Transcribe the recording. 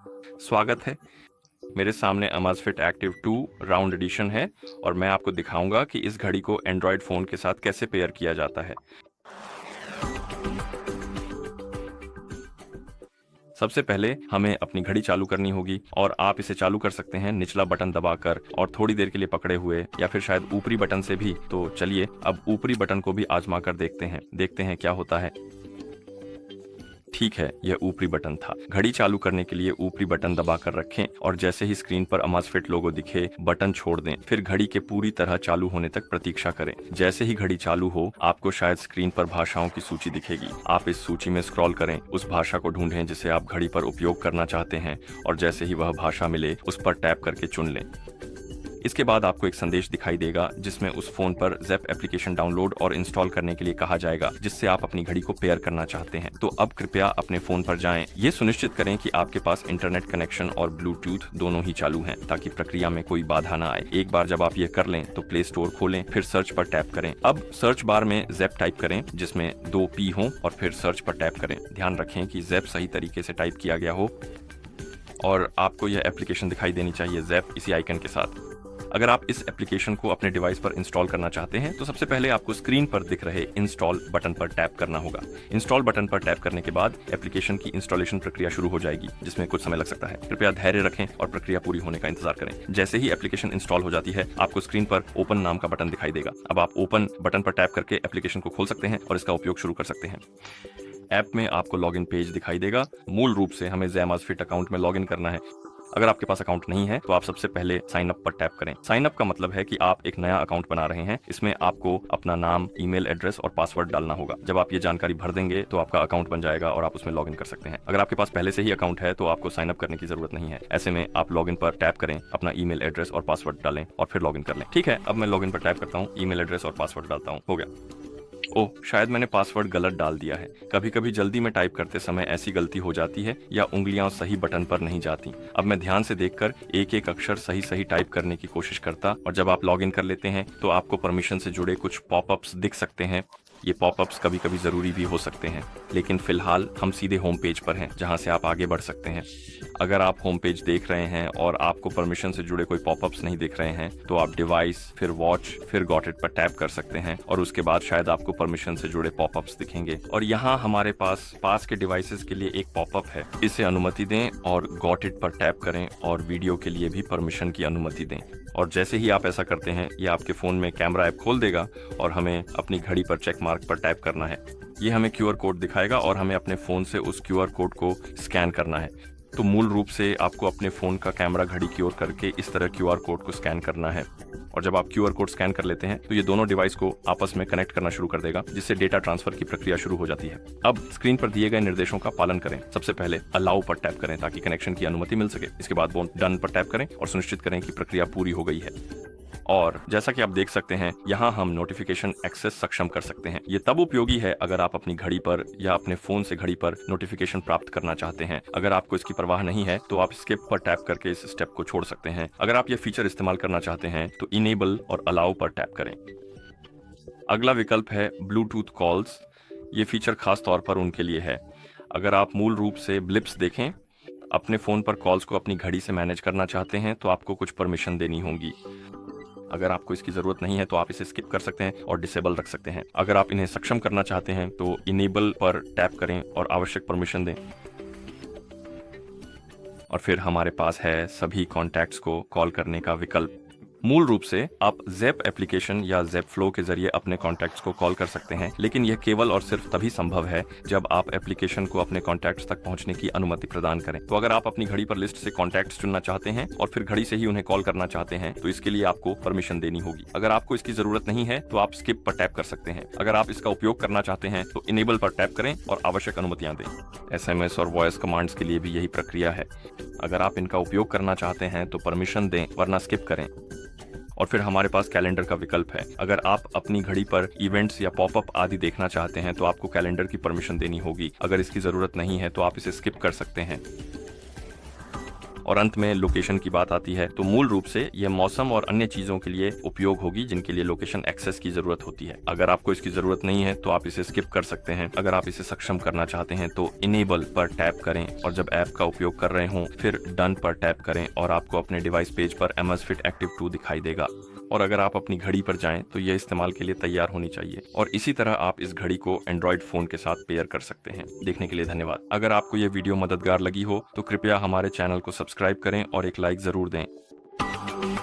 स्वागत है। मेरे सामने अमेज़फिट एक्टिव 2 राउंड एडिशन है और मैं आपको दिखाऊंगा कि इस घड़ी को एंड्रॉयड फ़ोन के साथ कैसे पेयर किया जाता है। सबसे पहले हमें अपनी घड़ी चालू करनी होगी और आप इसे चालू कर सकते हैं निचला बटन दबाकर और थोड़ी देर के लिए पकड़े हुए या फिर शायद ऊपरी बटन से भी। तो चलिए अब ऊपरी बटन को भी आजमा कर देखते हैं क्या होता है। ठीक है, यह ऊपरी बटन था। घड़ी चालू करने के लिए ऊपरी बटन दबाकर रखें और जैसे ही स्क्रीन पर अमेज़फिट लोगो दिखे बटन छोड़ दें। फिर घड़ी के पूरी तरह चालू होने तक प्रतीक्षा करें। जैसे ही घड़ी चालू हो आपको शायद स्क्रीन पर भाषाओं की सूची दिखेगी। आप इस सूची में स्क्रॉल करें, उस भाषा को ढूंढें जिसे आप घड़ी पर उपयोग करना चाहते हैं और जैसे ही वह भाषा मिले उस पर टैप करके चुन लें। इसके बाद आपको एक संदेश दिखाई देगा जिसमें उस फोन पर ज़ैप एप्लीकेशन डाउनलोड और इंस्टॉल करने के लिए कहा जाएगा जिससे आप अपनी घड़ी को पेयर करना चाहते हैं। तो अब कृपया अपने फोन पर जाएं। ये सुनिश्चित करें कि आपके पास इंटरनेट कनेक्शन और ब्लूटूथ दोनों ही चालू हैं ताकि प्रक्रिया में कोई बाधा ना आए। एक बार जब आप ये कर लें तो प्ले स्टोर खोलें, फिर सर्च पर टैप करें। अब सर्च बार में ज़ैप टाइप करें जिसमें 2 P हों और फिर सर्च पर टैप करें। ध्यान रखें कि ज़ैप सही तरीके से टाइप किया गया हो और आपको यह एप्लीकेशन दिखाई देनी चाहिए ज़ैप इसी आइकन के साथ। अगर आप इस एप्लीकेशन को अपने डिवाइस पर इंस्टॉल करना चाहते हैं तो सबसे पहले आपको स्क्रीन पर दिख रहे इंस्टॉल बटन पर टैप करना होगा। इंस्टॉल बटन पर टैप करने के बाद एप्लीकेशन की इंस्टॉलेशन प्रक्रिया शुरू हो जाएगी जिसमें कुछ समय लग सकता है। कृपया धैर्य रखें और प्रक्रिया पूरी होने का इंतजार करें। जैसे ही एप्लीकेशन इंस्टॉल हो जाती है आपको स्क्रीन पर ओपन नाम का बटन दिखाई देगा। अब आप ओपन बटन पर टैप करके एप्लीकेशन को खोल सकते हैं और इसका उपयोग शुरू कर सकते हैं। ऐप में आपको लॉगिन पेज दिखाई देगा। मूल रूप से हमें अमेज़फिट अकाउंट में लॉगिन करना है। अगर आपके पास अकाउंट नहीं है तो आप सबसे पहले साइन अप पर टैप करें। साइन अप का मतलब है कि आप एक नया अकाउंट बना रहे हैं। इसमें आपको अपना नाम, ईमेल एड्रेस और पासवर्ड डालना होगा। जब आप ये जानकारी भर देंगे तो आपका अकाउंट बन जाएगा और आप उसमें लॉगिन कर सकते हैं। अगर आपके पास पहले से ही अकाउंट है तो आपको साइन अप करने की जरूरत नहीं है। ऐसे में आप लॉगिन पर टैप करें, अपना ईमेल एड्रेस और पासवर्ड डालें और फिर लॉगिन कर लें। ठीक है, अब मैं लॉगिन पर टैप करता हूँ, ईमेल एड्रेस और पासवर्ड डालता हूँ। हो गया। ओह, शायद मैंने पासवर्ड गलत डाल दिया है। कभी कभी जल्दी में टाइप करते समय ऐसी गलती हो जाती है या उंगलियां सही बटन पर नहीं जाती। अब मैं ध्यान से देखकर एक एक अक्षर सही सही टाइप करने की कोशिश करता और जब आप लॉगिन कर लेते हैं तो आपको परमिशन से जुड़े कुछ पॉपअप्स दिख सकते हैं। ये पॉपअप्स कभी कभी जरूरी भी हो सकते हैं, लेकिन फिलहाल हम सीधे होम पेज पर हैं जहां से आप आगे बढ़ सकते हैं। अगर आप होम पेज देख रहे हैं और आपको परमिशन से जुड़े कोई पॉपअप्स नहीं दिख रहे हैं तो आप डिवाइस, फिर वॉच, फिर गॉट इट पर टैप कर सकते हैं और उसके बाद शायद आपको परमिशन से जुड़े पॉपअप्स दिखेंगे। और यहाँ हमारे पास के डिवाइसेस के लिए एक पॉपअप है, इसे अनुमति दें और गॉट इट पर टैप करें और वीडियो के लिए भी परमिशन की अनुमति दें। और जैसे ही आप ऐसा करते हैं ये आपके फ़ोन में कैमरा ऐप खोल देगा और हमें अपनी घड़ी पर चेक मार्क पर टैप करना है। ये हमें QR कोड दिखाएगा और हमें अपने फ़ोन से उस QR कोड को स्कैन करना है। तो मूल रूप से आपको अपने फ़ोन का कैमरा घड़ी की ओर करके इस तरह QR कोड को स्कैन करना है और जब आप QR कोड स्कैन कर लेते हैं तो ये दोनों डिवाइस को आपस में कनेक्ट करना शुरू कर देगा जिससे डेटा ट्रांसफर की प्रक्रिया शुरू हो जाती है। अब स्क्रीन पर दिए गए निर्देशों का पालन करें। सबसे पहले अलाउ पर टैप करें ताकि कनेक्शन की अनुमति मिल सके। इसके बाद डन पर टैप करें और सुनिश्चित करें कि प्रक्रिया पूरी हो गई है। और जैसा कि आप देख सकते हैं यहाँ हम नोटिफिकेशन एक्सेस सक्षम कर सकते हैं। ये तब उपयोगी है अगर आप अपनी घड़ी पर या अपने फोन से घड़ी पर नोटिफिकेशन प्राप्त करना चाहते हैं। अगर आपको इसकी परवाह नहीं है तो आप स्किप पर टैप करके इस स्टेप को छोड़ सकते हैं। अगर आप ये फीचर इस्तेमाल करना चाहते हैं तो इनेबल और अलाउ पर टैप करें। अगला विकल्प है ब्लूटूथ कॉल्स। ये फीचर खास तौर पर उनके लिए है। अगर आप मूल रूप से ब्लिप्स देखें, अपने फोन पर कॉल्स को अपनी घड़ी से मैनेज करना चाहते हैं तो आपको कुछ परमिशन देनी होगी। अगर आपको इसकी जरूरत नहीं है तो आप इसे स्किप कर सकते हैं और डिसेबल रख सकते हैं। अगर आप इन्हें सक्षम करना चाहते हैं तो इनेबल पर टैप करें और आवश्यक परमिशन दें। और फिर हमारे पास है सभी कॉन्टैक्ट्स को कॉल करने का विकल्प। मूल रूप से आप ज़ैप एप्लीकेशन या ज़ैप फ्लो के जरिए अपने कॉन्टैक्ट्स को कॉल कर सकते हैं, लेकिन यह केवल और सिर्फ तभी संभव है जब आप एप्लीकेशन को अपने कॉन्टैक्ट्स तक पहुंचने की अनुमति प्रदान करें। तो अगर आप अपनी घड़ी पर लिस्ट से कॉन्टैक्ट्स चुनना चाहते हैं और फिर घड़ी से ही उन्हें कॉल करना चाहते हैं तो इसके लिए आपको परमिशन देनी होगी। अगर आपको इसकी जरूरत नहीं है तो आप स्किप पर टैप कर सकते हैं। अगर आप इसका उपयोग करना चाहते हैं तो इनेबल पर टैप करें और आवश्यक अनुमतियां दें। SMS और वॉइस कमांड्स के लिए भी यही प्रक्रिया है। अगर आप इनका उपयोग करना चाहते हैं तो परमिशन दें वरना स्किप करें। और फिर हमारे पास कैलेंडर का विकल्प है। अगर आप अपनी घड़ी पर इवेंट्स या पॉपअप आदि देखना चाहते हैं तो आपको कैलेंडर की परमिशन देनी होगी। अगर इसकी जरूरत नहीं है तो आप इसे स्किप कर सकते हैं। और अंत में लोकेशन की बात आती है तो मूल रूप से यह मौसम और अन्य चीजों के लिए उपयोग होगी जिनके लिए लोकेशन एक्सेस की जरूरत होती है। अगर आपको इसकी जरूरत नहीं है तो आप इसे स्किप कर सकते हैं। अगर आप इसे सक्षम करना चाहते हैं तो इनेबल पर टैप करें और जब ऐप का उपयोग कर रहे हों फिर डन पर टैप करें और आपको अपने डिवाइस पेज पर Amazfit Active 2 दिखाई देगा। और अगर आप अपनी घड़ी पर जाएं तो यह इस्तेमाल के लिए तैयार होनी चाहिए और इसी तरह आप इस घड़ी को एंड्रॉइड फोन के साथ पेयर कर सकते हैं। देखने के लिए धन्यवाद। अगर आपको यह वीडियो मददगार लगी हो तो कृपया हमारे चैनल को सब्सक्राइब करें और एक लाइक जरूर दें।